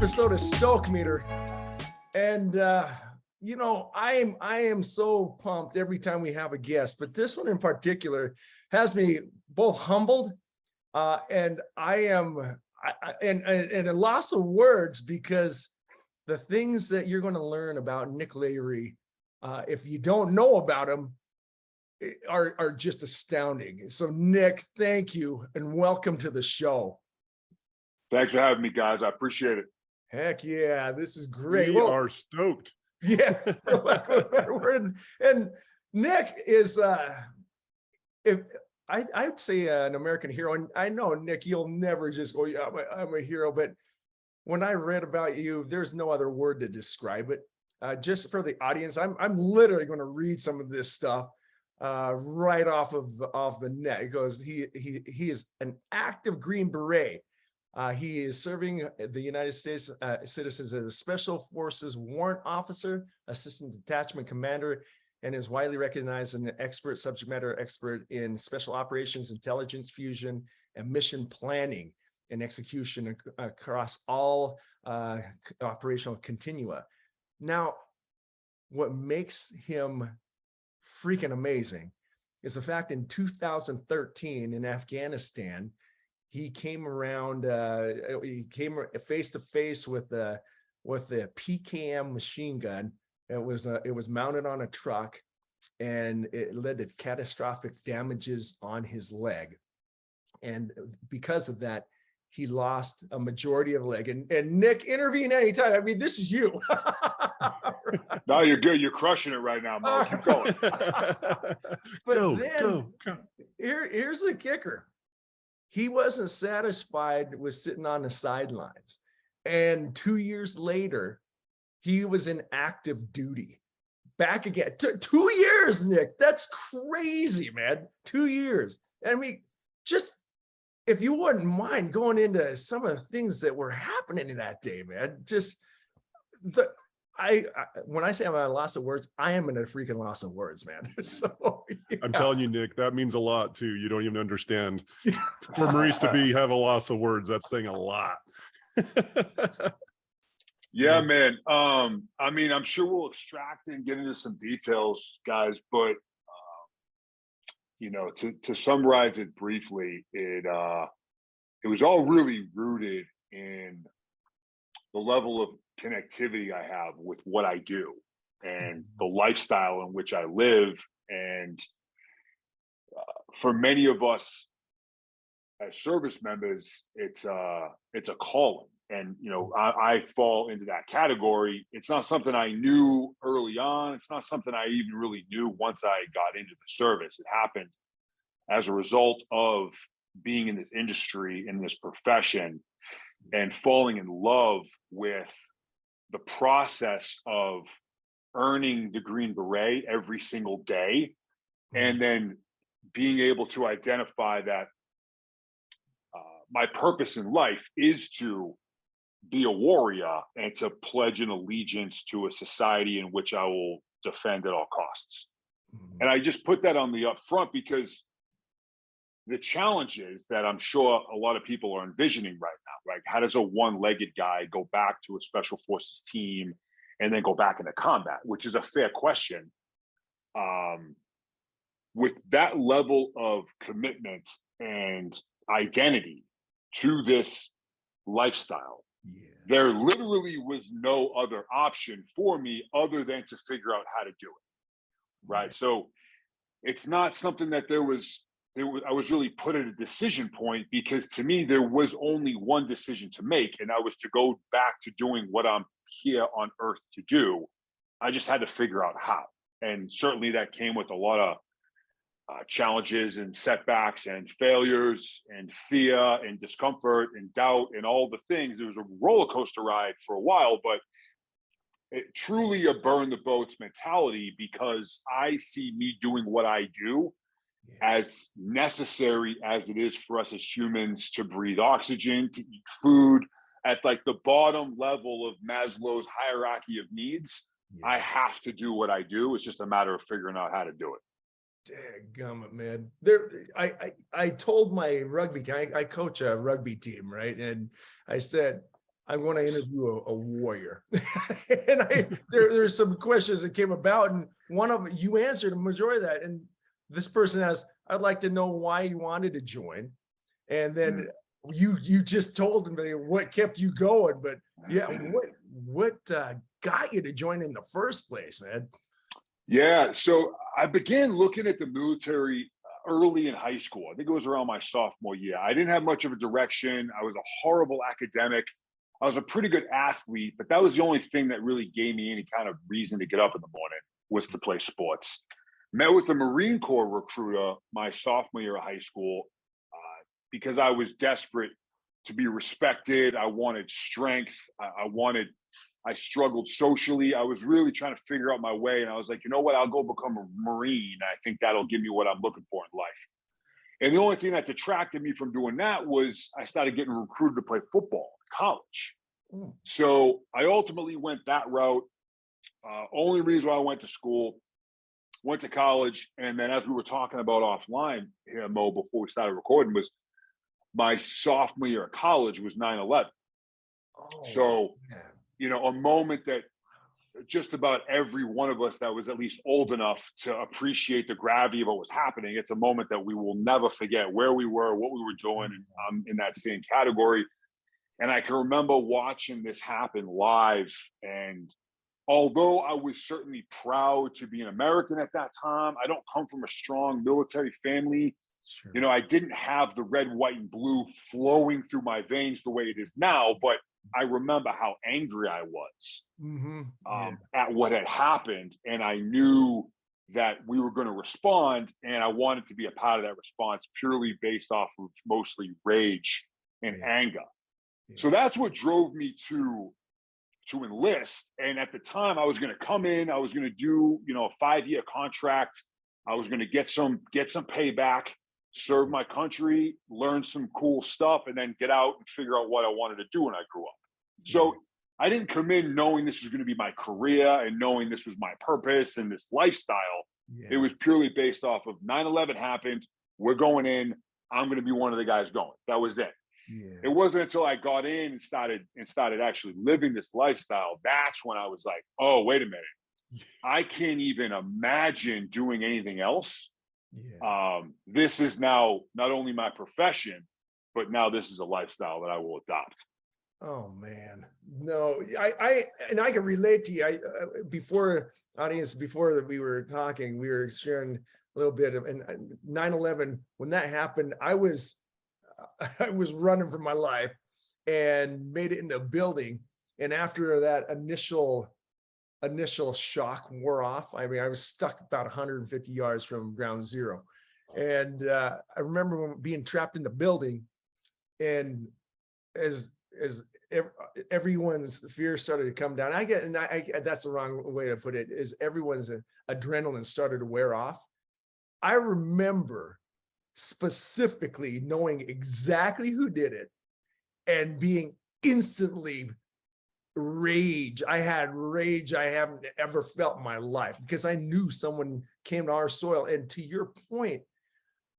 episode of Stoke Meter. And you know, I am so pumped every time we have a guest, but this one in particular has me both humbled and I am and a loss of words, because the things that you're going to learn about Nick Lavery, if you don't know about him, are just astounding. So Nick, thank you and welcome to the show. Thanks for having me, guys. I appreciate it. Heck yeah, this is great. We are stoked. Yeah, and Nick is if I'd say an American hero, and I know Nick, you'll never just go, yeah, I'm a hero, but when I read about you, there's no other word to describe it. Just for the audience, I'm literally going to read some of this stuff right off the net. It goes, he is an active Green Beret. He is serving the United States citizens as a Special Forces Warrant Officer, Assistant Detachment Commander, and is widely recognized as an expert, subject matter expert in special operations, intelligence fusion, and mission planning and execution across all operational continua. Now, what makes him freaking amazing is the fact in 2013 in Afghanistan, he came around, he came face to face with the PKM Machine Gun. It was mounted on a truck, and it led to catastrophic damages on his leg. And because of that, he lost a majority of the leg. And Nick, intervene anytime. I mean, this is you. No, you're good. You're crushing it right now, Mo. Keep going. But here's the kicker. He wasn't satisfied with sitting on the sidelines. And 2 years later, he was in active duty. Back again. 2 years, Nick. That's crazy, man. 2 years. And just, if you wouldn't mind going into some of the things that were happening in that day, man, just when I say I'm at a loss of words, I am in a freaking loss of words, man. So yeah. I'm telling you, Nick, that means a lot too. You don't even understand. For Maurice to have a loss of words, that's saying a lot. Yeah, man. I mean, I'm sure we'll extract and get into some details, guys, but you know, to summarize it briefly, it was all really rooted in the level of connectivity I have with what I do and the lifestyle in which I live. And for many of us as service members, it's a calling. And, you know, I fall into that category. It's not something I knew early on. It's not something I even really knew once I got into the service. It happened as a result of being in this industry, in this profession, and falling in love with the process of earning the Green Beret every single day, and then being able to identify that my purpose in life is to be a warrior and to pledge an allegiance to a society in which I will defend at all costs. And I just put that on the upfront because the challenges that I'm sure a lot of people are envisioning right now, right? How does a one-legged guy go back to a special forces team and then go back into combat, which is a fair question. With that level of commitment and identity to this lifestyle, there literally was no other option for me other than to figure out how to do it, right? So it's not something that I was really put at a decision point, because to me, there was only one decision to make, and that was to go back to doing what I'm here on earth to do. I just had to figure out how. And certainly that came with a lot of challenges and setbacks and failures and fear and discomfort and doubt and all the things. It was a roller coaster ride for a while, but it truly a burn the boats mentality, because I see me doing what I do as necessary as it is for us as humans to breathe oxygen, to eat food. At like the bottom level of Maslow's hierarchy of needs, I have to do what I do. It's just a matter of figuring out how to do it. Dadgummit, man. I told my rugby team, I coach a rugby team, right? And I said, I want to interview a warrior. And there's some questions that came about, and one of them, you answered a majority of that. And this person asked, I'd like to know why you wanted to join. And then you just told me what kept you going, but yeah, what got you to join in the first place, man? Yeah, so I began looking at the military early in high school. I think it was around my sophomore year. I didn't have much of a direction. I was a horrible academic. I was a pretty good athlete, but that was the only thing that really gave me any kind of reason to get up in the morning, was to play sports. Met with the Marine Corps recruiter my sophomore year of high school because I was desperate to be respected. I wanted strength. I struggled socially. I was really trying to figure out my way. And I was like, you know what? I'll go become a Marine. I think that'll give me what I'm looking for in life. And the only thing that detracted me from doing that was I started getting recruited to play football in college. So I ultimately went that route. Only reason why I went to school, went to college. And then as we were talking about offline here, Mo, before we started recording, was my sophomore year of college was 9/11. So, you know, a moment that just about every one of us that was at least old enough to appreciate the gravity of what was happening. It's a moment that we will never forget, where we were, what we were doing. And I'm in that same category. And I can remember watching this happen live. And although I was certainly proud to be an American at that time, I don't come from a strong military family. Sure. You know, I didn't have the red, white, and blue flowing through my veins the way it is now, but I remember how angry I was at what had happened. And I knew that we were going to respond, and I wanted to be a part of that response purely based off of mostly rage and anger. So that's what drove me to enlist. And at the time, I was going to come in, I was going to do, you know, a 5-year contract. I was going to get some payback, serve my country, learn some cool stuff, and then get out and figure out what I wanted to do when I grew up. So I didn't come in knowing this was going to be my career and knowing this was my purpose and this lifestyle. It was purely based off of 9/11 happened. We're going in. I'm going to be one of the guys going. That was it. It wasn't until I got in and started actually living this lifestyle, that's when I was like, oh, wait a minute. I can't even imagine doing anything else. This is now not only my profession, but now this is a lifestyle that I will adopt. Oh man, no, I can relate to you. Before we were talking, we were sharing a little bit of, and 9/11, when that happened, I was running for my life and made it into a building. And after that initial shock wore off, I mean, I was stuck about 150 yards from ground zero. And I remember being trapped in the building, and as everyone's fear started to come down, that's the wrong way to put it, is everyone's adrenaline started to wear off. I remember specifically knowing exactly who did it and being instantly rage. I had rage I haven't ever felt in my life, because I knew someone came to our soil. And to your point,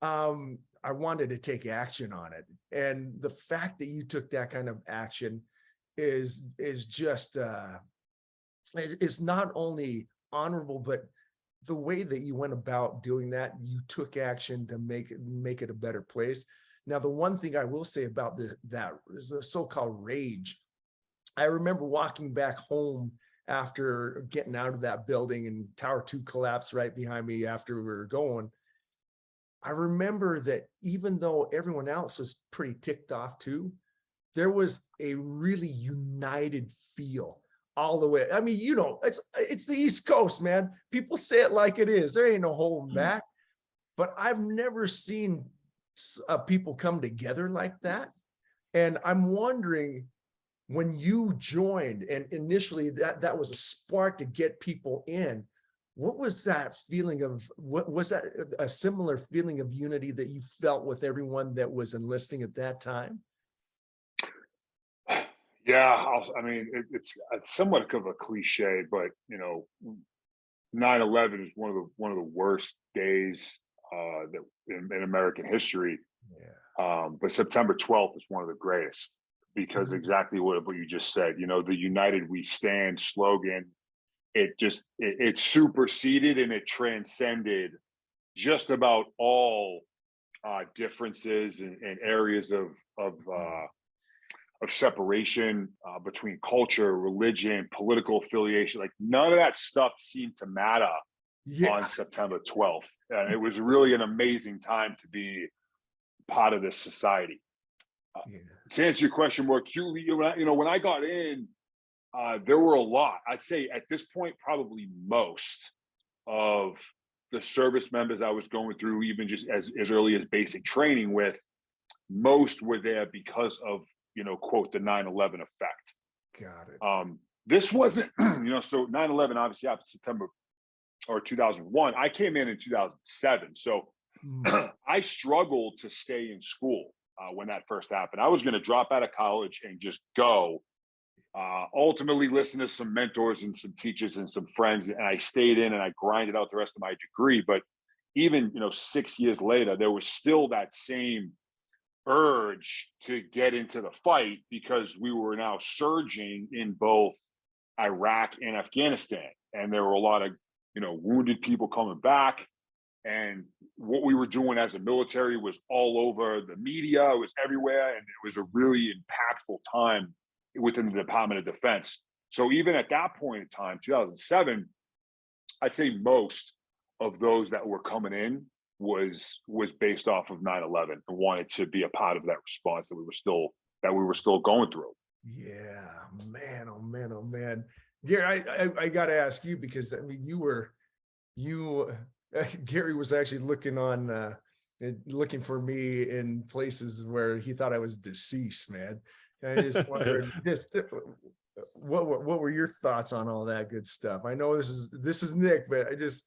I wanted to take action on it. And the fact that you took that kind of action is just, it's not only honorable, but the way that you went about doing that, you took action to make it a better place. Now, the one thing I will say about that is the so-called rage. I remember walking back home after getting out of that building, and Tower 2 collapsed right behind me after we were going. I remember that even though everyone else was pretty ticked off too, there was a really united feel all the way. I mean, you know, it's the East Coast, man. People say it like it is. There ain't no holding back. But I've never seen people come together like that. And I'm wondering, when you joined, and initially that was a spark to get people in, what was that feeling of, what was that a similar feeling of unity that you felt with everyone that was enlisting at that time? Yeah, I mean, it's somewhat of a cliche, but you know, 9/11 is one of the worst days that in American history. But September 12th is one of the greatest. because exactly what you just said, you know, the United We Stand slogan, it superseded and it transcended just about all differences and areas of separation between culture, religion, political affiliation. Like none of that stuff seemed to matter on September 12th. And it was really an amazing time to be part of this society. To answer your question more acutely, when I got in, there were a lot. I'd say at this point, probably most of the service members I was going through, even just as early as basic training with, most were there because of, quote, the 9/11 effect. Got it. This wasn't, so 9/11 obviously happened September or 2001. I came in 2007. So I struggled to stay in school when that first happened. I was going to drop out of college and just go. Ultimately listen to some mentors and some teachers and some friends, and I stayed in and I grinded out the rest of my degree. But even 6 years later, there was still that same urge to get into the fight because we were now surging in both Iraq and Afghanistan, and there were a lot of wounded people coming back. And what we were doing as a military was all over the media, it was everywhere, and it was a really impactful time within the Department of Defense. So even at that point in time, 2007, I'd say most of those that were coming in was based off of 9/11 and wanted to be a part of that response that we were still going through. Yeah, man, oh man, oh man. Gary, I got to ask you, because I mean, Gary was actually looking for me in places where he thought I was deceased, man. I just wondered, what were your thoughts on all that good stuff? I know this is Nick, but I just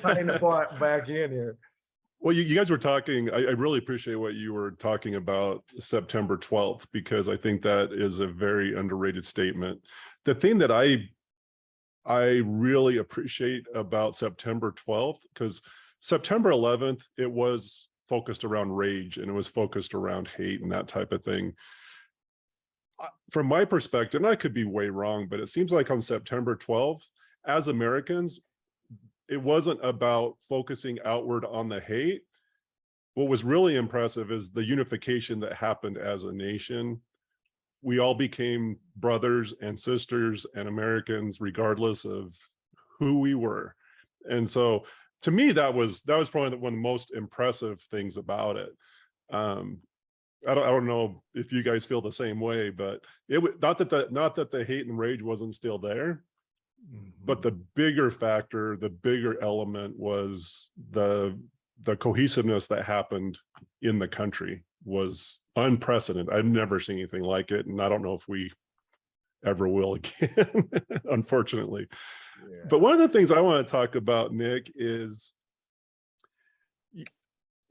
kind of bought back in here. Well, you guys were talking, I really appreciate what you were talking about September 12th, because I think that is a very underrated statement. The thing that I really appreciate about September 12th, because September 11th, it was focused around rage and it was focused around hate and that type of thing. From my perspective, and I could be way wrong, but it seems like on September 12th, as Americans, it wasn't about focusing outward on the hate. What was really impressive is the unification that happened as a nation. We all became brothers and sisters and Americans, regardless of who we were. And so to me, that was probably one of the most impressive things about it. I don't know if you guys feel the same way, but it was not that the hate and rage wasn't still there, but the bigger factor, the bigger element was the cohesiveness that happened in the country was unprecedented. I've never seen anything like it, and I don't know if we ever will again, unfortunately. Yeah. But one of the things I want to talk about, Nick, is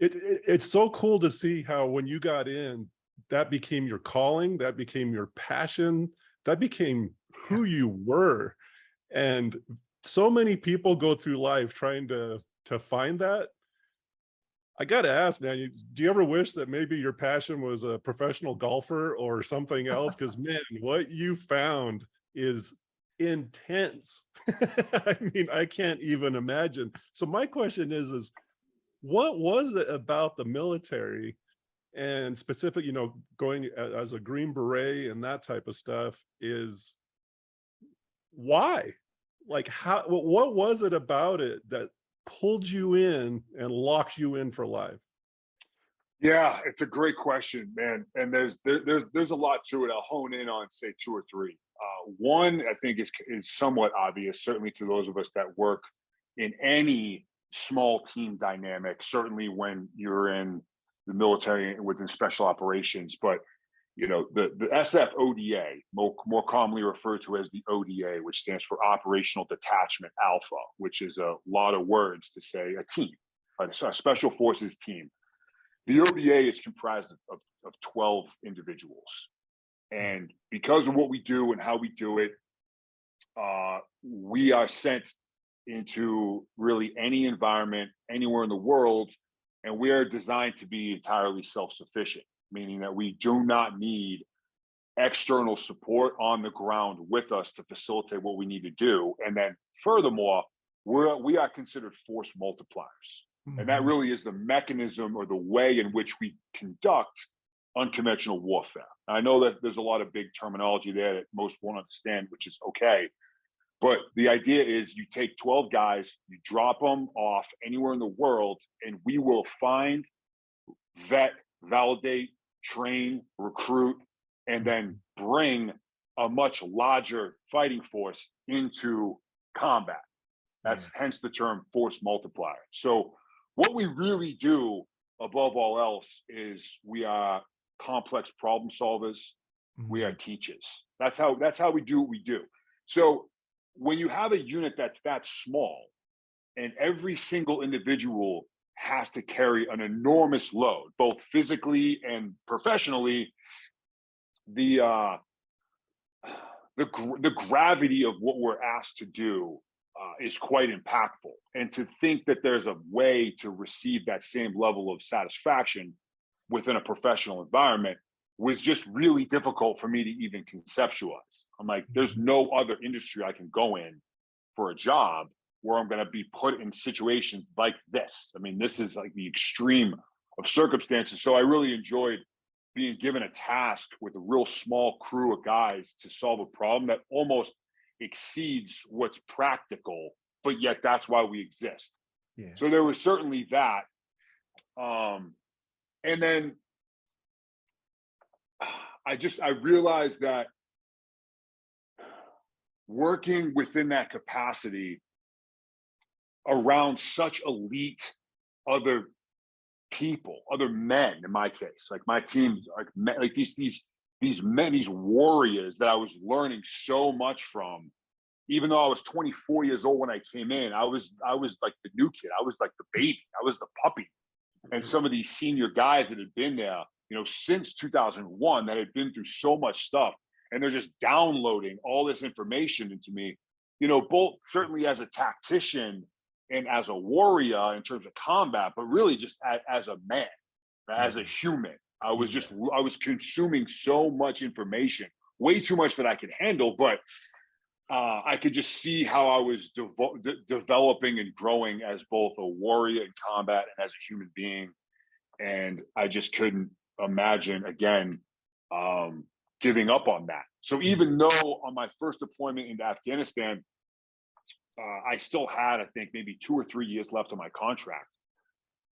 it's so cool to see how when you got in, that became your calling, that became your passion, that became who you were. And so many people go through life trying to find that. I got to ask, man, do you ever wish that maybe your passion was a professional golfer or something else? Because man, what you found is intense. I mean, I can't even imagine. So my question is what was it about the military, and specifically, going as a Green Beret and that type of stuff, is why? Like, how, what was it about it that pulled you in and locked you in for life? Yeah, it's a great question, man. And there's a lot to it. I'll hone in on, say, two or three. One, I think is somewhat obvious, certainly to those of us that work in any small team dynamic, certainly when you're in the military and within special operations. But the SF ODA, more commonly referred to as the ODA, which stands for Operational Detachment Alpha, which is a lot of words to say a team, a special forces team. The ODA is comprised of 12 individuals. And because of what we do and how we do it, we are sent into really any environment, anywhere in the world, and we are designed to be entirely self-sufficient, meaning that we do not need external support on the ground with us to facilitate what we need to do. And then furthermore, we are considered force multipliers. And that really is the mechanism or the way in which we conduct unconventional warfare. I know that there's a lot of big terminology there that most won't understand, which is okay. But the idea is you take 12 guys, you drop them off anywhere in the world, and we will find, vet, validate, train, recruit, and then bring a much larger fighting force into combat. That's hence the term force multiplier. So what we really do above all else is we are complex problem solvers. We are teachers. That's how we do what we do. So when you have a unit that's that small and every single individual has to carry an enormous load, both physically and professionally, the gravity of what we're asked to do is quite impactful. And to think that there's a way to receive that same level of satisfaction within a professional environment was just really difficult for me to even conceptualize. I'm like, there's no other industry I can go in for a job where I'm going to be put in situations like this. I mean, this is like the extreme of circumstances. So I really enjoyed being given a task with a real small crew of guys to solve a problem that almost exceeds what's practical, but yet that's why we exist. Yeah. So there was certainly that. And then I realized that working within that capacity around such elite other people, other men in my case, like my team, like these men, these warriors that I was learning so much from, even though I was 24 years old when I came in, I was like the new kid. I was like the baby. I was the puppy. And some of these senior guys that had been there, since 2001, that had been through so much stuff, and they're just downloading all this information into me, both certainly as a tactician and as a warrior in terms of combat, but really just as a man, as a human. I was consuming so much information, way too much that I could handle, but I could just see how I was developing and growing as both a warrior in combat and as a human being. And I just couldn't imagine, again, giving up on that. So even though on my first deployment into Afghanistan, I still had, I think, maybe 2 or 3 years left on my contract,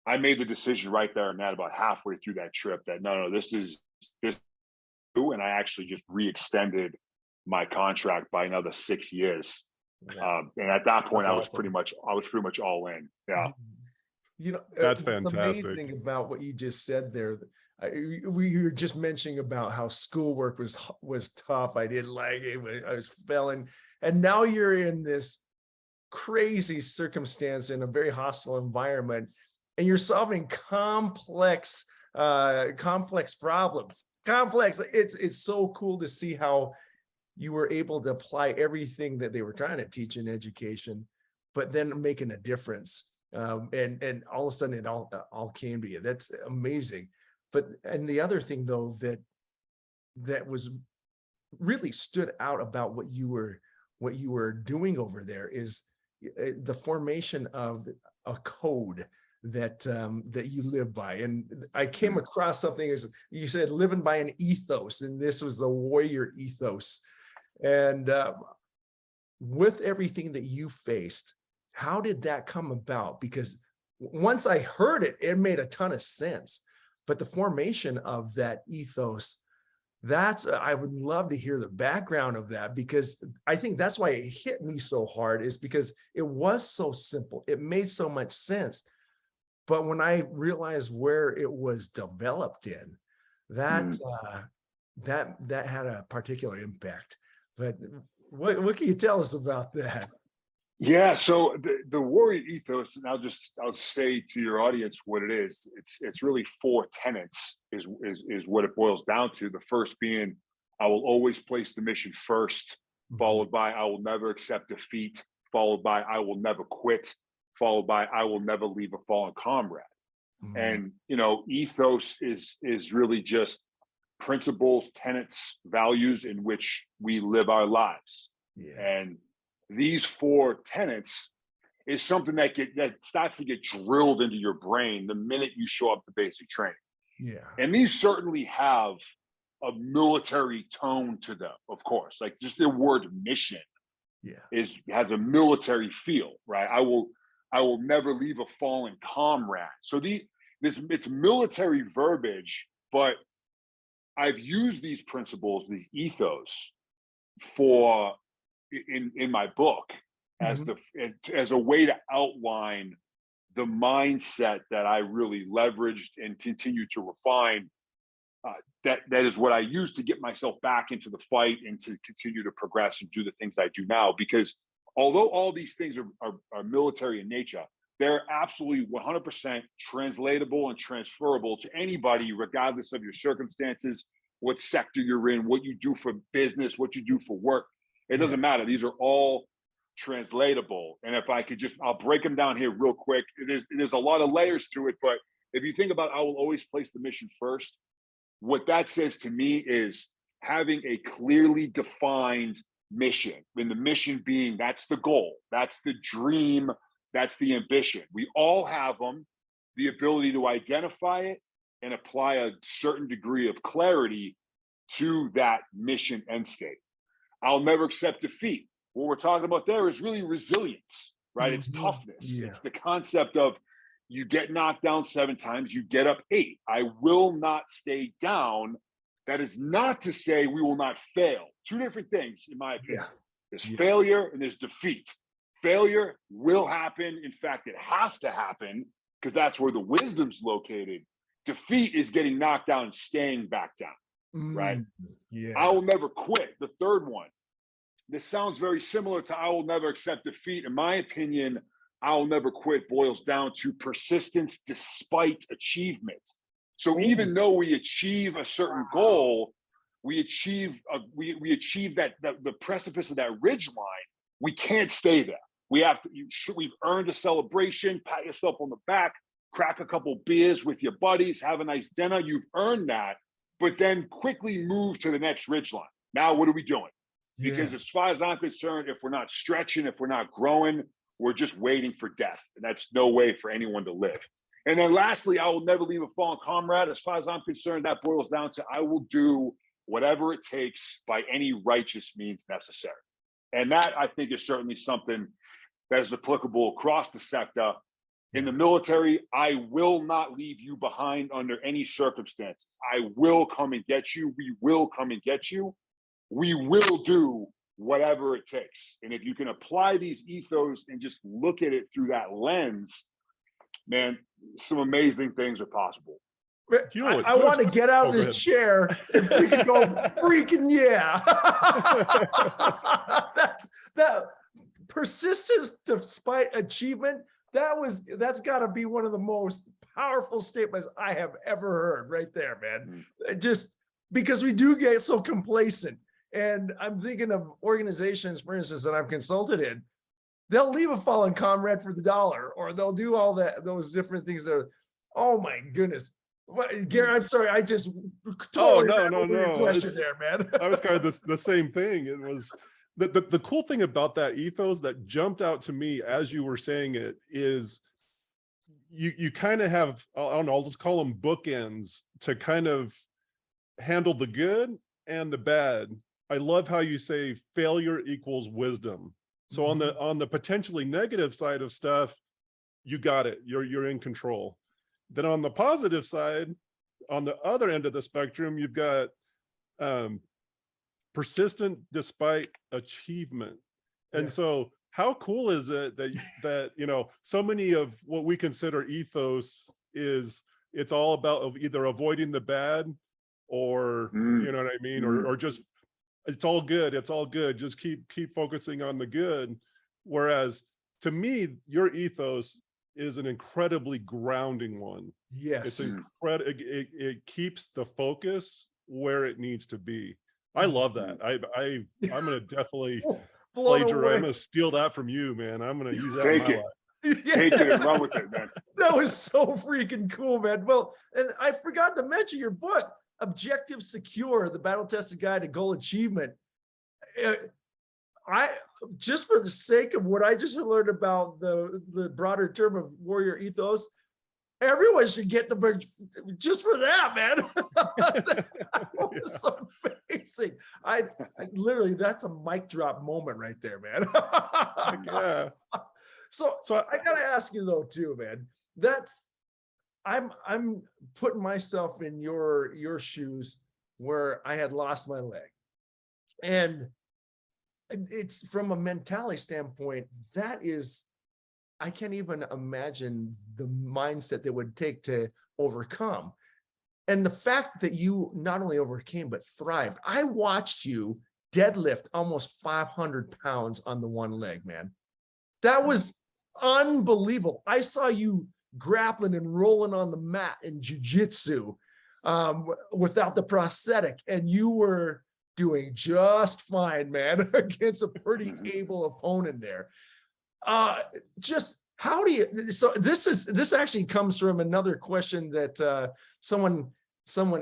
I made the decision right there and that about halfway through that trip that no, this, and I actually just re-extended my contract by another 6 years. And at that point, I was pretty much all in. Yeah. That's fantastic. Amazing about what you just said there. We were just mentioning about how schoolwork was tough. I didn't like it. I was failing. And now you're in this crazy circumstance in a very hostile environment, and you're solving complex problems. It's so cool to see how you were able to apply everything that they were trying to teach in education, but then making a difference. And all of a sudden it all came to you. That's amazing. And the other thing though, that was really stood out about what you were doing over there is the formation of a code that you live by. And I came across something, as you said, living by an ethos, and this was the warrior ethos. And with everything that you faced, how did that come about? Because once I heard it, it made a ton of sense. But the formation of that ethos, I would love to hear the background of that, because I think that's why it hit me so hard, is because it was so simple. It made so much sense. But when I realized where it was developed in, that had a particular impact. But what can you tell us about that? Yeah, so the warrior ethos, and I'll say to your audience what it is. It's really 4 tenets is what it boils down to. The first being, I will always place the mission first, followed by I will never accept defeat, followed by I will never quit, followed by I will never leave a fallen comrade. And ethos is really just principles, tenets, values in which we live our lives. Yeah. And these 4 tenets is something that starts to get drilled into your brain the minute you show up to basic training. Yeah. And these certainly have a military tone to them, of course. Like just the word mission has a military feel, right? I will never leave a fallen comrade. So it's military verbiage, but I've used these principles, these ethos, in my book as a way to outline the mindset that I really leveraged and continue to refine. That is what I use to get myself back into the fight and to continue to progress and do the things I do now. Because although all these things are military in nature, they're absolutely 100% translatable and transferable to anybody, regardless of your circumstances, what sector you're in, what you do for business, what you do for work. It doesn't matter. These are all translatable. And if I could I'll break them down here real quick. There's a lot of layers to it, but if you think about, I will always place the mission first. What that says to me is having a clearly defined mission, and the mission being that's the goal, that's the dream, that's the ambition. We all have them, the ability to identify it and apply a certain degree of clarity to that mission end state. I'll never accept defeat. What we're talking about there is really resilience, right? It's toughness. Yeah. It's the concept of you get knocked down 7 times, you get up 8. I will not stay down. That is not to say we will not fail. 2 different things, in my opinion. There's failure and there's defeat. Failure will happen. In fact, it has to happen because that's where the wisdom's located. Defeat is getting knocked down and staying back down, right? Yeah. I will never quit. The third one. This sounds very similar to I will never accept defeat. In my opinion, I will never quit boils down to persistence despite achievement. So even though we achieve a certain goal, we achieve that the precipice of that ridge line, we can't stay there. We've earned a celebration, pat yourself on the back, crack a couple beers with your buddies, have a nice dinner. You've earned that, but then quickly move to the next ridge line. Now, what are we doing? Because as far as I'm concerned, if we're not stretching, if we're not growing, we're just waiting for death. And that's no way for anyone to live. And then lastly, I will never leave a fallen comrade. As far as I'm concerned, that boils down to I will do whatever it takes by any righteous means necessary. And that, I think, is certainly something that is applicable across the sector. In the military, I will not leave you behind under any circumstances. I will come and get you. We will come and get you. We will do whatever it takes. And if you can apply these ethos and just look at it through that lens, man, some amazing things are possible. I want to get out of this chair and freaking go freaking that persistence despite achievement, that's got to be one of the most powerful statements I have ever heard right there, man. Just because we do get so complacent. And I'm thinking of organizations, for instance, that I've consulted in. They'll leave a fallen comrade for the dollar, or they'll do all those different things that are, oh my goodness. Gary, I'm sorry, I just totally no. question there, man. I was kind of the same thing. It was the cool thing about that ethos that jumped out to me as you were saying it is you kind of have, I don't know, I'll just call them bookends to kind of handle the good and the bad. I love how you say failure equals wisdom. So on the potentially negative side of stuff, you got it. You're in control. Then on the positive side, on the other end of the spectrum, you've got persistent despite achievement. And so how cool is it that you know, so many of what we consider ethos is it's all about either avoiding the bad or you know what I mean, or just it's all good. It's all good. Just keep focusing on the good. Whereas to me, your ethos is an incredibly grounding one. Yes. It's it keeps the focus where it needs to be. I love that. I'm going to definitely plagiarize. I'm going to steal that from you, man. I'm going to use that in my life. Take it and run with it, man. That was so freaking cool, man. Well, and I forgot to mention your book. objective secure, the battle tested guide to goal achievement. I just for the sake of what I just learned about the broader term of warrior ethos, everyone should get the book just for that, man. That was amazing. I literally, that's a mic drop moment right there, man. Yeah. So I gotta ask you though, too, man. I'm putting myself in your shoes where I had lost my leg, and it's from a mentality standpoint. I can't even imagine the mindset that would take to overcome. And the fact that you not only overcame, but thrived. I watched you deadlift almost 500 pounds on the one leg, man. That was unbelievable. I saw you grappling and rolling on the mat in jiu-jitsu without the prosthetic, and you were doing just fine, man, against a pretty able opponent there. Just how do you, so this actually comes from another question that someone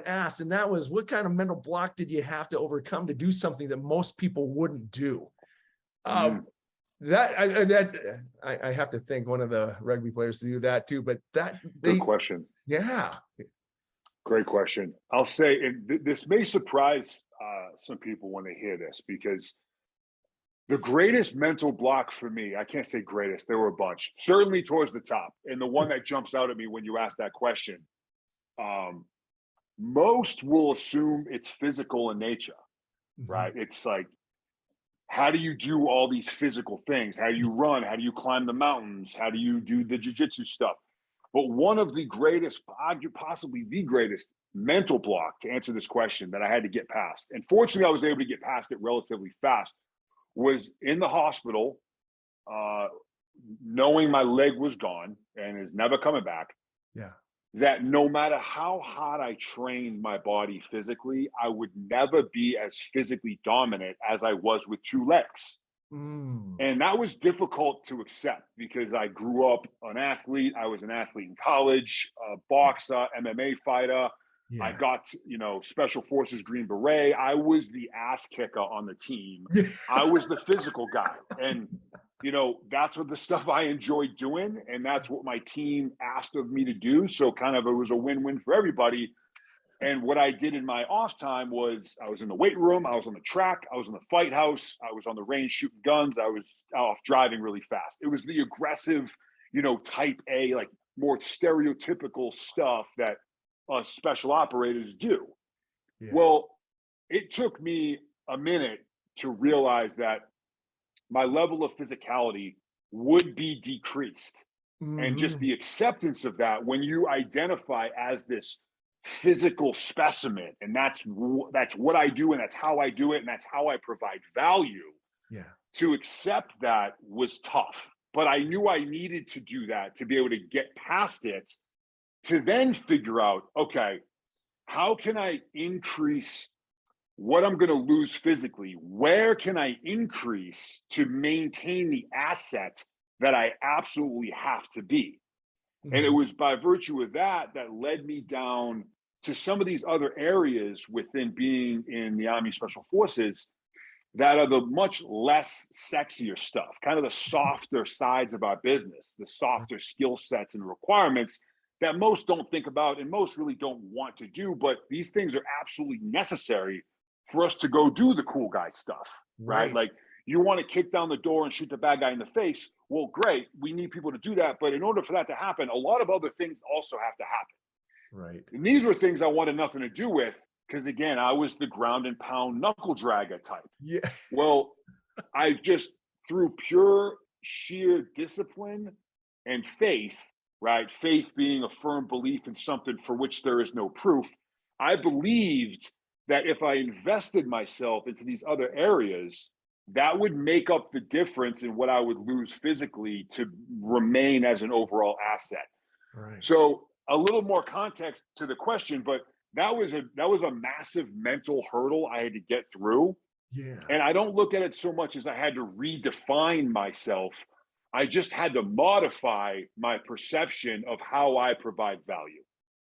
asked, and that was, what kind of mental block did you have to overcome to do something that most people wouldn't do? I have to thank one of the rugby players to do that too, but Good question. Yeah. Great question. I'll say, and this may surprise some people when they hear this, because the greatest mental block for me, I can't say greatest, there were a bunch, certainly towards the top. And the one that jumps out at me when you ask that question, most will assume it's physical in nature, right? It's like, how do you do all these physical things? How do you run? How do you climb the mountains? How do you do the jiu-jitsu stuff? But one of the greatest, possibly the greatest mental block to answer this question that I had to get past, and fortunately I was able to get past it relatively fast, was in the hospital, knowing my leg was gone and is never coming back. Yeah. That no matter how hard I trained my body physically, I would never be as physically dominant as I was with two legs. And that was difficult to accept, because I grew up an athlete. I was an athlete in college, a boxer, MMA fighter. Yeah. I got, Special Forces Green Beret. I was the ass kicker on the team. I was the physical guy. And, that's what the stuff I enjoyed doing. And that's what my team asked of me to do. So kind of, it was a win-win for everybody. And what I did in my off time was, I was in the weight room, I was on the track, I was in the fight house, I was on the range shooting guns, I was off driving really fast. It was the aggressive, type A, like more stereotypical stuff that us special operators do. Yeah. Well, it took me a minute to realize that my level of physicality would be decreased. And just the acceptance of that, when you identify as this physical specimen, and that's what I do, and that's how I do it, and that's how I provide value. Yeah. To accept that was tough, but I knew I needed to do that to be able to get past it, to then figure out, okay, how can I increase what I'm going to lose physically? Where can I increase to maintain the asset that I absolutely have to be? And it was by virtue of that led me down to some of these other areas within being in the Army Special Forces that are the much less sexier stuff, kind of the softer sides of our business, the softer skill sets and requirements that most don't think about and most really don't want to do. But these things are absolutely necessary for us to go do the cool guy stuff, right? Like, you want to kick down the door and shoot the bad guy in the face. Well, great. We need people to do that. But in order for that to happen, a lot of other things also have to happen. Right. And these were things I wanted nothing to do with, because, again, I was the ground and pound knuckle dragger type. Yeah. Well, I just, through pure sheer discipline and faith, right? Faith being a firm belief in something for which there is no proof. I believed that if I invested myself into these other areas, that would make up the difference in what I would lose physically to remain as an overall asset. Right. So a little more context to the question, but that was a massive mental hurdle I had to get through. Yeah. And I don't look at it so much as I had to redefine myself. I just had to modify my perception of how I provide value.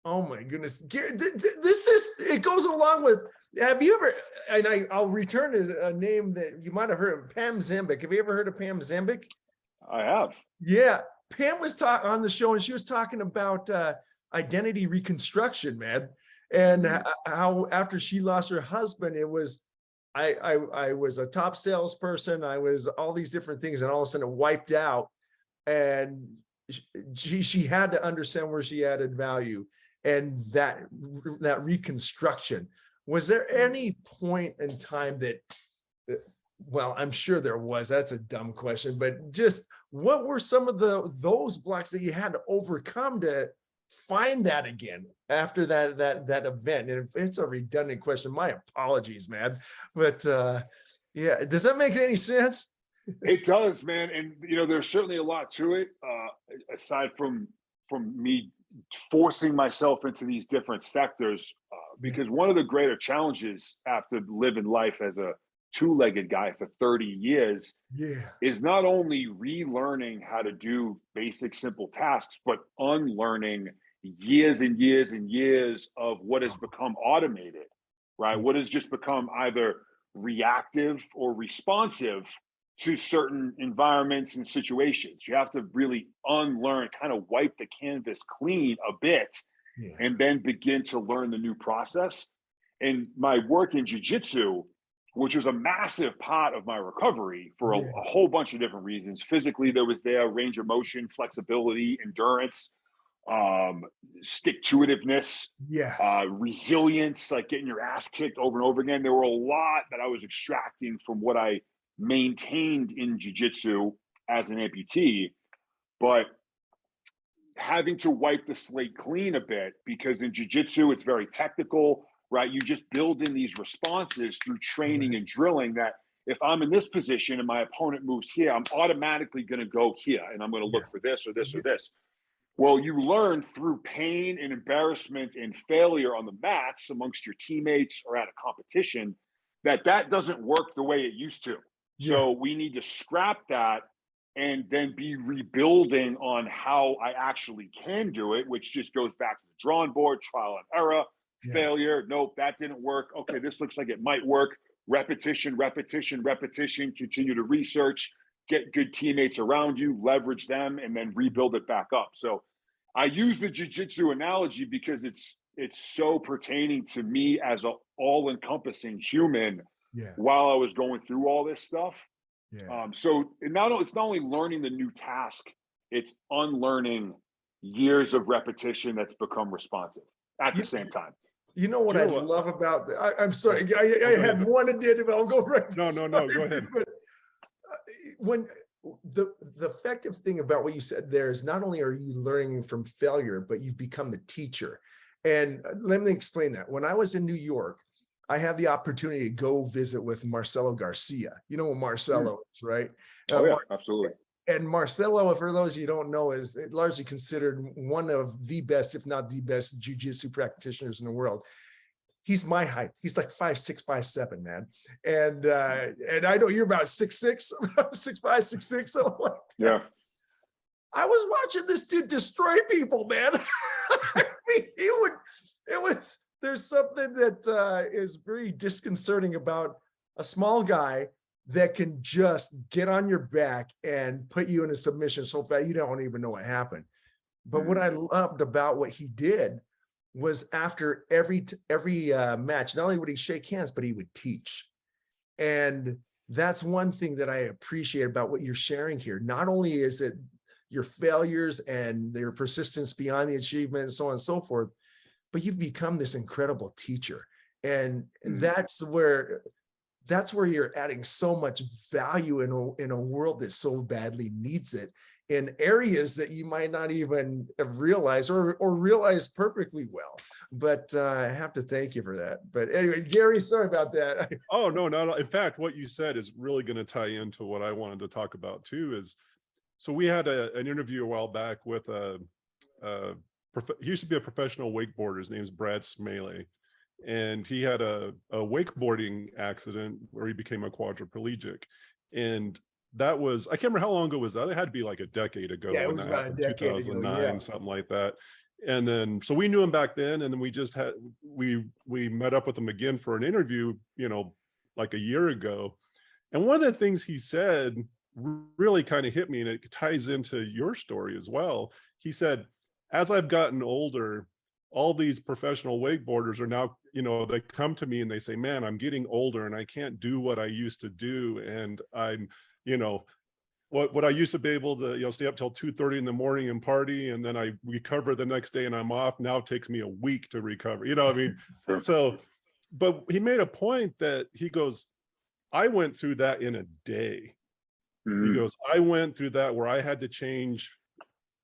Oh my goodness. This just, it goes along with, have you ever, and I'll return to a name that you might have heard of, Pam Zembic. Have you ever heard of Pam Zembic? I have. Yeah. Pam was talking on the show and she was talking about identity reconstruction, man. And how after she lost her husband, it was, I was a top salesperson. I was all these different things, and all of a sudden it wiped out. And she had to understand where she added value, and that reconstruction. Was there any point in time that, well, I'm sure there was, that's a dumb question, but just what were some of those blocks that you had to overcome to find that again after that event? And if it's a redundant question, my apologies, man. But yeah, does that make any sense? It does, man. And there's certainly a lot to it, aside from me forcing myself into these different sectors, because one of the greater challenges after living life as a two-legged guy for 30 years is not only relearning how to do basic, simple tasks, but unlearning years and years and years of what has become automated, right? What has just become either reactive or responsive to certain environments and situations. You have to really unlearn, kind of wipe the canvas clean a bit, and then begin to learn the new process. And my work in jiu-jitsu, which was a massive part of my recovery for a whole bunch of different reasons. Physically, there was range of motion, flexibility, endurance, stick-to-itiveness, resilience, like getting your ass kicked over and over again. There were a lot that I was extracting from what I maintained in jiu-jitsu as an amputee, but having to wipe the slate clean a bit, because in jiu-jitsu, it's very technical, right? You just build in these responses through training and drilling, that if I'm in this position and my opponent moves here, I'm automatically going to go here, and I'm going to look for this or this or this. Well, you learn through pain and embarrassment and failure on the mats amongst your teammates or at a competition that doesn't work the way it used to. So we need to scrap that and then be rebuilding on how I actually can do it, which just goes back to the drawing board, trial and error, failure. Nope, that didn't work. Okay, this looks like it might work. Repetition, repetition, repetition. Continue to research, get good teammates around you, leverage them, and then rebuild it back up. So I use the jiu-jitsu analogy because it's so pertaining to me as an all-encompassing human while I was going through all this stuff. So it's not only learning the new task, it's unlearning years of repetition that's become responsive at the same time. You know what I love about I'm sorry, I had one addendum, I'll go right. No, go ahead. But when the effective thing about what you said there is, not only are you learning from failure, but you've become the teacher. And let me explain that. When I was in New York, I had the opportunity to go visit with Marcelo Garcia. You know what Marcelo is, right? Oh, yeah, absolutely. And Marcelo, for those you don't know, is largely considered one of the best, if not the best, jiu-jitsu practitioners in the world. He's my height. He's like 5'6", 5'7", man. And I know you're about 6'6", 6'5", 6'6", something like that. Yeah. I was watching this dude destroy people, man. I mean, there's something that is very disconcerting about a small guy that can just get on your back and put you in a submission so fast you don't even know what happened. But what I loved about what he did was, after every match, not only would he shake hands, but he would teach. And that's one thing that I appreciate about what you're sharing here. Not only is it your failures and your persistence beyond the achievement and so on and so forth, but you've become this incredible teacher. And that's where you're adding so much value in a world that so badly needs it, in areas that you might not even have realized or realized perfectly well. But I have to thank you for that. But anyway, Gary, sorry about that. Oh, no. In fact, what you said is really going to tie into what I wanted to talk about too. So we had an interview a while back with he used to be a professional wakeboarder. His name is Brad Smalley. And he had a wakeboarding accident where he became a quadriplegic. And that was, I can't remember how long ago was that. It had to be like a decade ago. Yeah, it was about a decade 2009, ago, something like that. And then, so we knew him back then, and then we met up with him again for an interview, you know, like a year ago. And one of the things he said really kind of hit me, and it ties into your story as well. He said, as I've gotten older, all these professional wakeboarders are now, you know, they come to me and they say, man, I'm getting older and I can't do what I used to do. And I'm, you know, what I used to be able to, you know, stay up till 2:30 in the morning and party, and then I recover the next day and I'm off. Now it takes me a week to recover. You know, I mean, so, but he made a point that he goes, I went through that in a day. He goes, I went through that where I had to change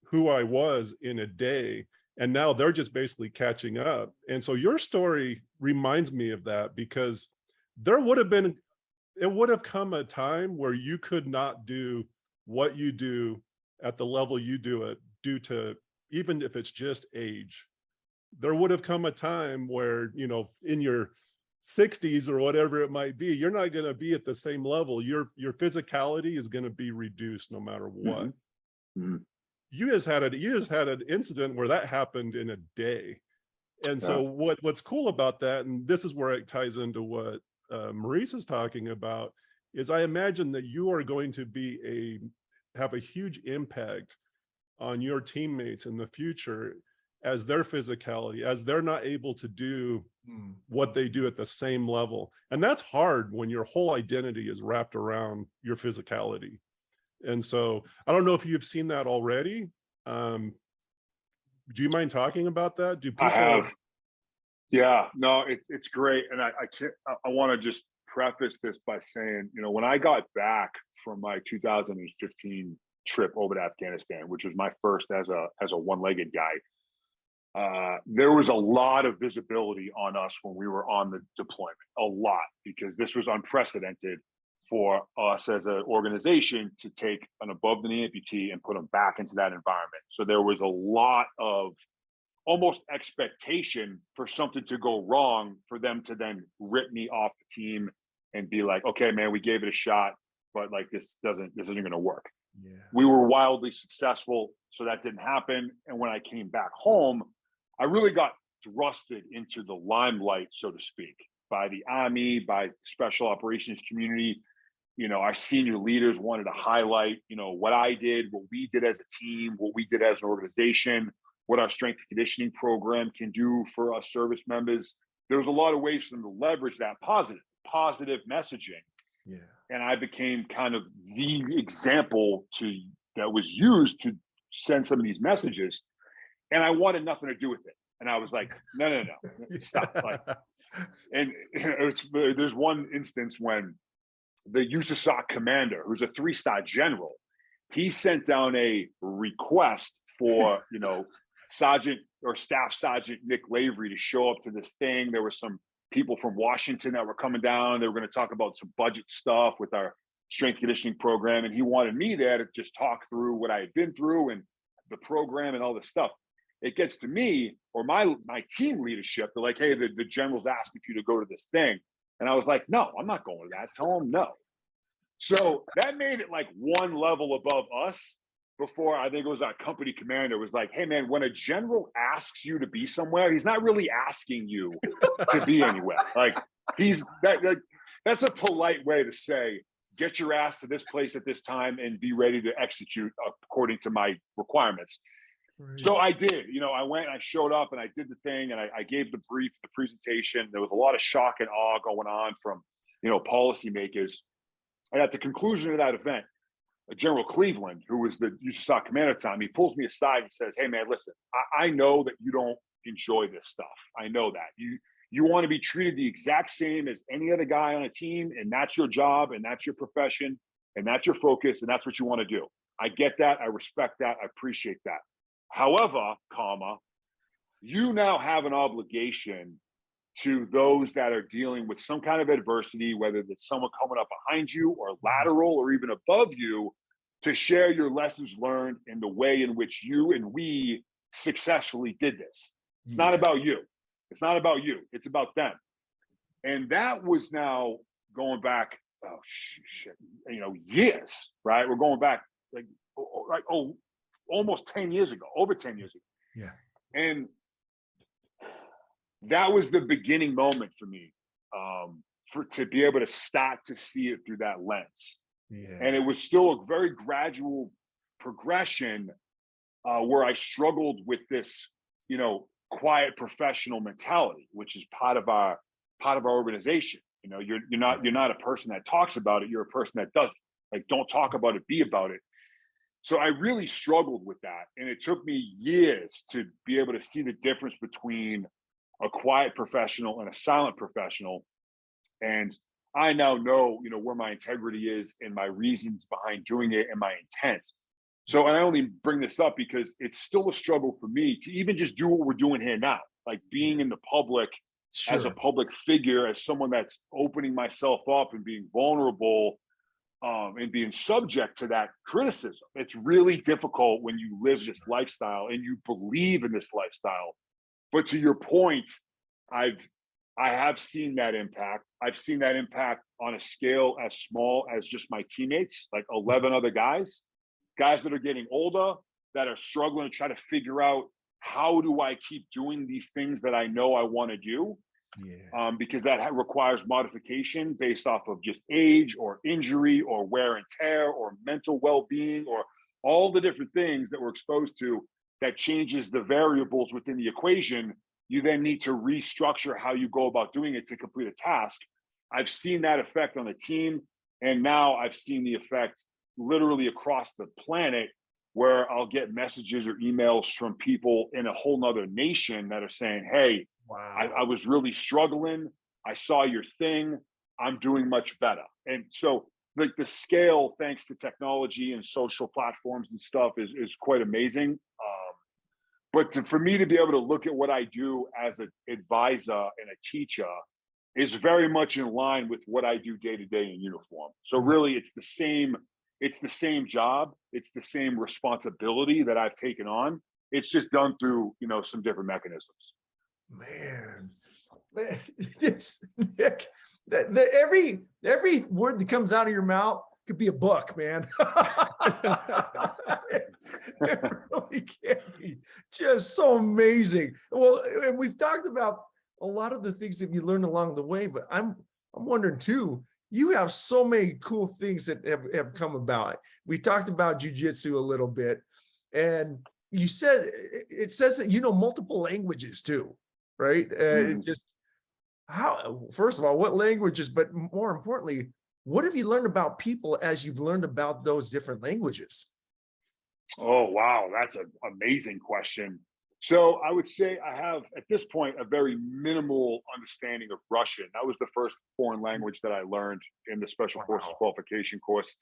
who I was in a day. And now they're just basically catching up. And so your story reminds me of that, because it would have come a time where you could not do what you do at the level you do it due to, even if it's just age. There would have come a time where, you know, in your 60s or whatever it might be, you're not going to be at the same level. Your physicality is going to be reduced no matter what. You just had an incident where that happened in a day. And so what's cool about that, and this is where it ties into what Maurice is talking about, is I imagine that you are going to have a huge impact on your teammates in the future as their physicality, as they're not able to do what they do at the same level. And that's hard when your whole identity is wrapped around your physicality. And so I don't know if you've seen that already. Do you mind talking about that? I have. Yeah, no, it's great. And I want to just preface this by saying, you know, when I got back from my 2015 trip over to Afghanistan, which was my first as a one-legged guy, there was a lot of visibility on us when we were on the deployment, a lot, because this was unprecedented for us as an organization to take an above-the-knee amputee and put them back into that environment. So there was a lot of almost expectation for something to go wrong for them to then rip me off the team and be like, okay, man, we gave it a shot, but like this isn't going to work. Yeah. We were wildly successful, so that didn't happen. And when I came back home, I really got thrusted into the limelight, so to speak, by the Army, by the special operations community. You know, our senior leaders wanted to highlight, you know, what I did, what we did as a team, what we did as an organization, what our strength and conditioning program can do for us service members. There's a lot of ways for them to leverage that positive messaging. Yeah. And I became kind of the example that was used to send some of these messages. And I wanted nothing to do with it. And I was like, no, stop. Like, and there's one instance when the USASOC commander, who's a 3-star general, he sent down a request for, you know, Sergeant or Staff Sergeant Nick Lavery to show up to this thing. There were some people from Washington that were coming down. They were going to talk about some budget stuff with our strength conditioning program. And he wanted me there to just talk through what I had been through and the program and all this stuff. It gets to me or my team leadership. They're like, hey, the general's asking for you to go to this thing. And I was like, no, I'm not going to that. Tell him no. So that made it like one level above us before I think it was our company commander was like, hey, man, when a general asks you to be somewhere, he's not really asking you to be anywhere. Like that's a polite way to say, get your ass to this place at this time and be ready to execute according to my requirements. Right. So I did, you know, I went and I showed up and I did the thing and I gave the brief, the presentation. There was a lot of shock and awe going on from, you know, policymakers. And at the conclusion of that event, General Cleveland, who was the USASOC commander at the time, he pulls me aside and says, hey, man, listen, I know that you don't enjoy this stuff. I know that. You want to be treated the exact same as any other guy on a team, and that's your job, and that's your profession, and that's your focus, and that's what you want to do. I get that. I respect that. I appreciate that. However, you now have an obligation to those that are dealing with some kind of adversity, whether it's someone coming up behind you or lateral or even above you, to share your lessons learned in the way in which you and we successfully did this. It's not about you. It's not about you. It's about them. And that was now going back, you know, years, right? We're going back like almost 10 years ago, over 10 years ago. Yeah. And that was the beginning moment for me, to be able to start to see it through that lens. Yeah. And it was still a very gradual progression, where I struggled with this, quiet professional mentality, which is part of our organization. You're not a person that talks about it. You're a person that does it. Like, don't talk about it, be about it. So I really struggled with that. And it took me years to be able to see the difference between a quiet professional and a silent professional. And I now know, where my integrity is and my reasons behind doing it and my intent. So, and I only bring this up because it's still a struggle for me to even just do what we're doing here now, like being in the public as a public figure, as someone that's opening myself up and being vulnerable, and being subject to that criticism. It's really difficult when you live this lifestyle and you believe in this lifestyle. But to your point, I have seen that impact. I've seen that impact on a scale as small as just my teammates, like 11 other guys that are getting older, that are struggling to try to figure out, how do I keep doing these things that I know I want to do? Yeah. Because that requires modification based off of just age or injury or wear and tear or mental well-being or all the different things that we're exposed to that changes the variables within the equation. You then need to restructure how you go about doing it to complete a task. I've seen that effect on the team. And now I've seen the effect literally across the planet, where I'll get messages or emails from people in a whole nother nation that are saying, hey, Wow. I was really struggling. I saw your thing. I'm doing much better. And so like the scale, thanks to technology and social platforms and stuff, is quite amazing. But for me to be able to look at what I do as an advisor and a teacher is very much in line with what I do day to day in uniform. So really it's the same job. It's the same responsibility that I've taken on. It's just done through, some different mechanisms. Man, it's, Nick, every word that comes out of your mouth could be a book, man. It really can be just so amazing. Well, and we've talked about a lot of the things that you learned along the way, but I'm wondering too, you have so many cool things that have come about. We talked about jujitsu a little bit, and you said, it says that you know multiple languages too, right? Just how, first of all, what languages, but more importantly, what have you learned about people as you've learned about those different languages? Oh, wow. That's an amazing question. So I would say I have, at this point, a very minimal understanding of Russian. That was the first foreign language that I learned in the Special Forces qualification course.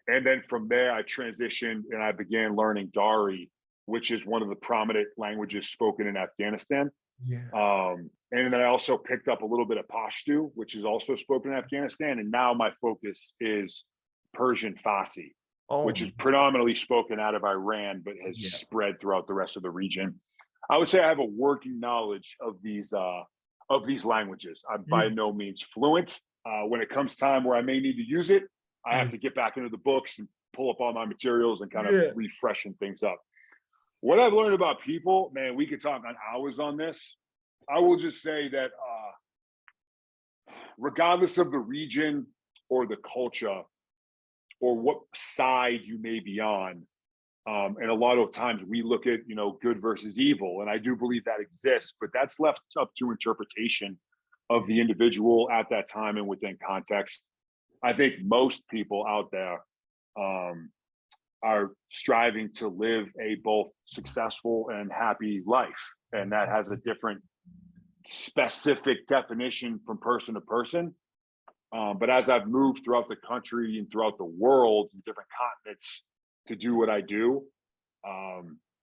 And then from there, I transitioned and I began learning Dari, which is one of the prominent languages spoken in Afghanistan. Yeah. And then I also picked up a little bit of Pashto, which is also spoken in Afghanistan. And now my focus is Persian Farsi, which is predominantly spoken out of Iran, but has spread throughout the rest of the region. I would say I have a working knowledge of these languages. I'm by no means fluent. When it comes time where I may need to use it, I have to get back into the books and pull up all my materials and kind of refreshen things up. What I've learned about people, man, we could talk on hours on this. I will just say that regardless of the region or the culture or what side you may be on, and a lot of times we look at, good versus evil, and I do believe that exists, but that's left up to interpretation of the individual at that time and within context. I think most people out there are striving to live a both successful and happy life, and that has a different specific definition from person to person. But as I've moved throughout the country and throughout the world in different continents to do what I do,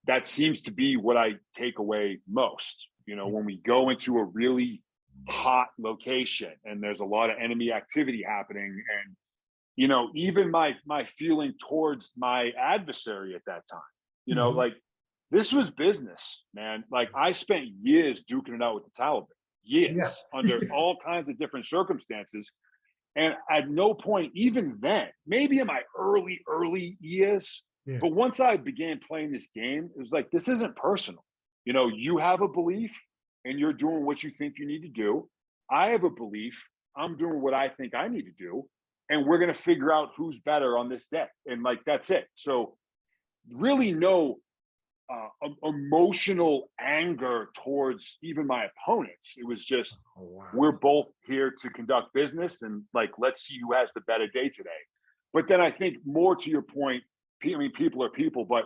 that seems to be what I take away most. When we go into a really hot location and there's a lot of enemy activity happening, and even my feeling towards my adversary at that time, like this was business, man. Like I spent years duking it out with the Taliban, under all kinds of different circumstances. And at no point, even then, maybe in my early years, but once I began playing this game, it was like, this isn't personal. You know, you have a belief and you're doing what you think you need to do. I have a belief, I'm doing what I think I need to do. And we're going to figure out who's better on this day. And like, that's it. So really no emotional anger towards even my opponents. It was just, Oh, wow. we're both here to conduct business and like, let's see who has the better day today. But then I think more to your point, I mean, people are people, but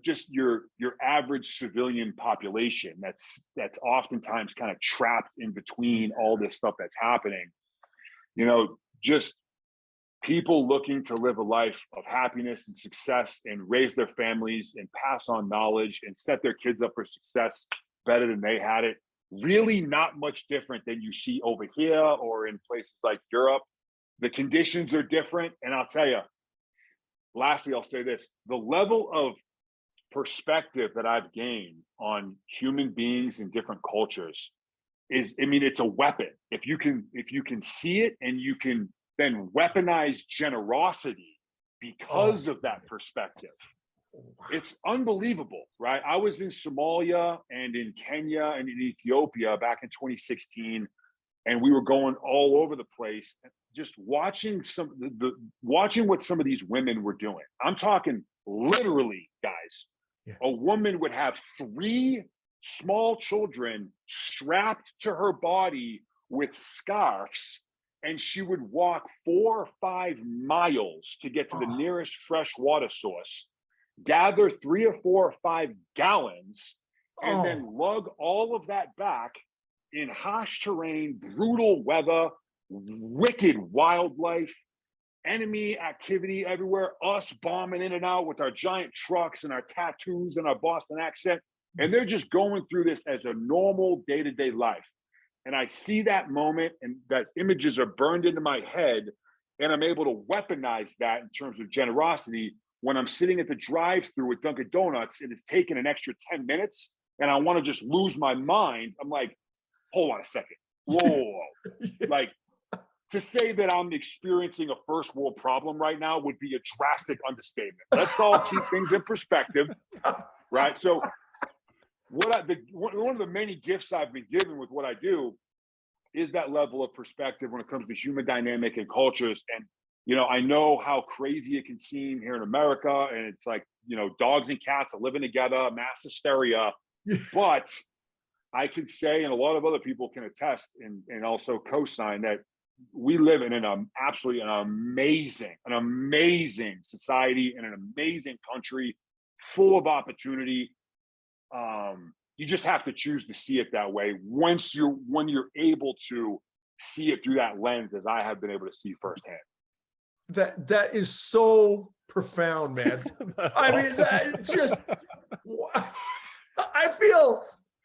just your average civilian population that's oftentimes kind of trapped in between all this stuff that's happening, you know, just people looking to live a life of happiness and success and raise their families and pass on knowledge and set their kids up for success better than they had it. Really not much different than you see over here or in places like Europe. The conditions are different. And I'll tell you, lastly, I'll say this, the level of perspective that I've gained on human beings in different cultures is, I mean, it's a weapon. If you can see it and you can then weaponize generosity because of that perspective, it's unbelievable, right? I was in Somalia and in Kenya and in Ethiopia back in 2016, and we were going all over the place, just watching watching what some of these women were doing. I'm talking literally, guys. Yeah. A woman would have 3 small children strapped to her body with scarves, and she would walk 4 or 5 miles to get to the nearest fresh water source, gather 3 or 4 or 5 gallons, and then lug all of that back in harsh terrain, brutal weather, wicked wildlife, enemy activity everywhere, us bombing in and out with our giant trucks and our tattoos and our Boston accent. And they're just going through this as a normal day-to-day life. And I see that moment, and that images are burned into my head, and I'm able to weaponize that in terms of generosity when I'm sitting at the drive-thru at Dunkin' Donuts and it's taken an extra 10 minutes and I want to just lose my mind. I'm like, hold on a second. Whoa. Yeah. Like, to say that I'm experiencing a first world problem right now would be a drastic understatement. Let's all keep things in perspective, right? So one of the many gifts I've been given with what I do is that level of perspective when it comes to human dynamic and cultures. And, you know, I know how crazy it can seem here in America. And it's like, you know, dogs and cats are living together, mass hysteria. But I can say, and a lot of other people can attest and also co-sign, that we live in an absolutely amazing society and an amazing country full of opportunity. You just have to choose to see it that way when you're able to see it through that lens, as I have been able to see firsthand. That is so profound, man. I mean,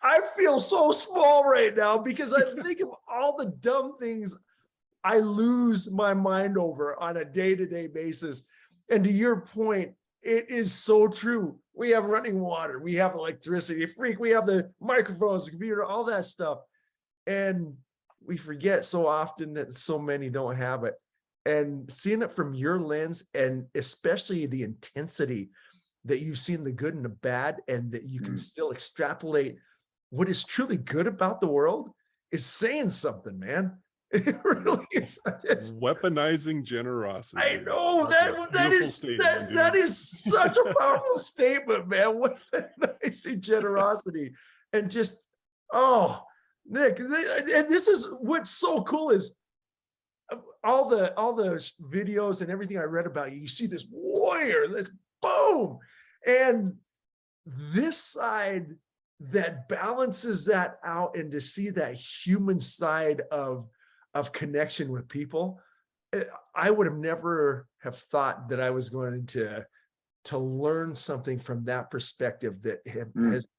I feel so small right now because I think of all the dumb things I lose my mind over on a day-to-day basis. And to your point, it is so true. We have running water, we have electricity, we have the microphones, the computer, all that stuff. And we forget so often that so many don't have it. And seeing it from your lens, and especially the intensity that you've seen the good and the bad, and that you can still extrapolate what is truly good about the world, is saying something, man. It really is. Weaponizing generosity. I know that is such a powerful statement, man. Weaponizing generosity. And just, oh, Nick, and this is what's so cool is all the videos and everything I read about you. You see this warrior, this boom, and this side that balances that out, and to see that human side of connection with people. I would have never have thought that I was going to learn something from that perspective that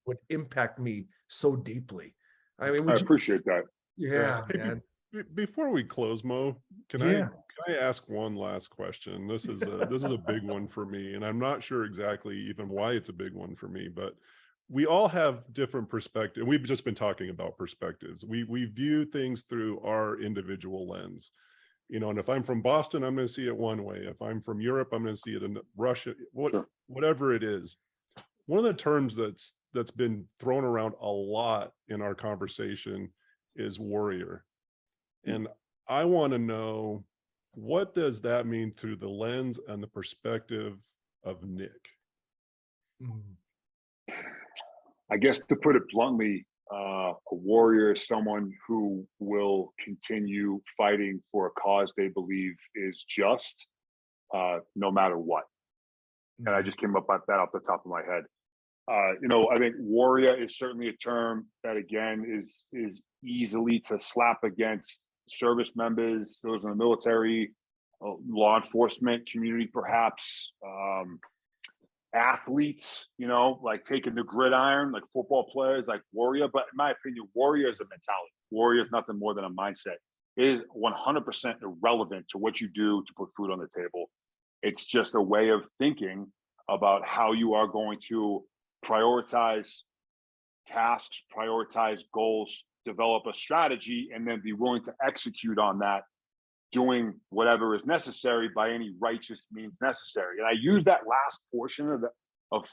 would impact me so deeply. I mean, I appreciate that. Yeah, Hey, man. Before we close, Mo, can I ask one last question? This is a big one for me, and I'm not sure exactly even why it's a big one for me, but we all have different perspectives. We've just been talking about perspectives. We view things through our individual lens, you know, and if I'm from Boston, I'm going to see it one way. If I'm from Europe, I'm going to see it in Russia, whatever it is. One of the terms that's that's been thrown around a lot in our conversation is warrior. And I want to know, what does that mean through the lens and the perspective of Nick? I guess to put it bluntly, a warrior is someone who will continue fighting for a cause they believe is just, no matter what. And I just came up with that off the top of my head. You know, I think warrior is certainly a term that, again, is easily to slap against service members, those in the military, law enforcement community, perhaps, athletes, you know, like taking the gridiron, like football players, like warrior. But in my opinion, warrior is a mentality. Warrior is nothing more than a mindset. It is 100% irrelevant to what you do to put food on the table. It's just a way of thinking about how you are going to prioritize tasks, prioritize goals, develop a strategy, and then be willing to execute on that, doing whatever is necessary by any righteous means necessary. And I use that last portion of the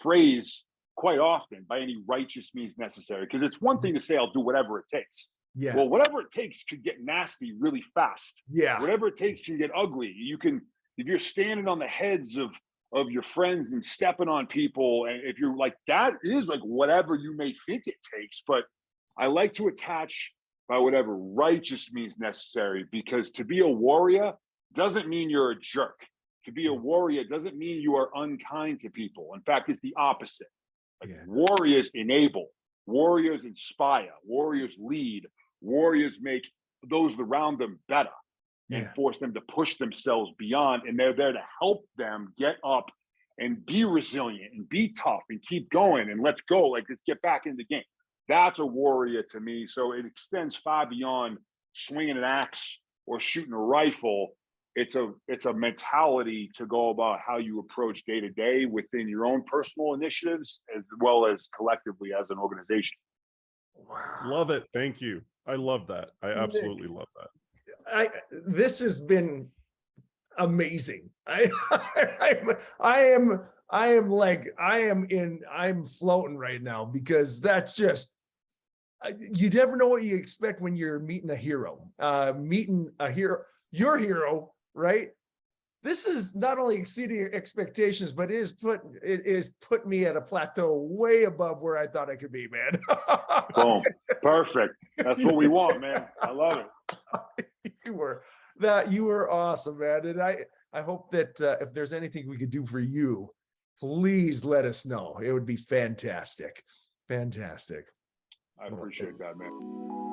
phrase quite often, by any righteous means necessary, because it's one thing to say, I'll do whatever it takes. Yeah. Well, whatever it takes could get nasty really fast. Yeah. Whatever it takes can get ugly. You can, if you're standing on the heads of your friends and stepping on people, and if you're like, that is like whatever you may think it takes. But I like to attach by whatever righteous means necessary, because to be a warrior doesn't mean you're a jerk. To be a warrior doesn't mean you are unkind to people. In fact, it's the opposite. Like, warriors enable, warriors inspire, warriors lead, warriors make those around them better and force them to push themselves beyond. And they're there to help them get up and be resilient and be tough and keep going and let's go. Like, let's get back in the game. That's a warrior to me. So it extends far beyond swinging an axe or shooting a rifle. It's a mentality to go about how you approach day to day within your own personal initiatives, as well as collectively as an organization. Wow. Love it. Thank you. I love that. I absolutely love that. This has been amazing. I'm floating right now, because that's just, you never know what you expect when you're meeting a hero, your hero, right? This is not only exceeding your expectations, but it is put me at a plateau way above where I thought I could be, man. Boom. Perfect. That's what we want, man. I love it. You were awesome, man. And I hope that if there's anything we could do for you, please let us know. It would be fantastic. Fantastic. I appreciate that, man.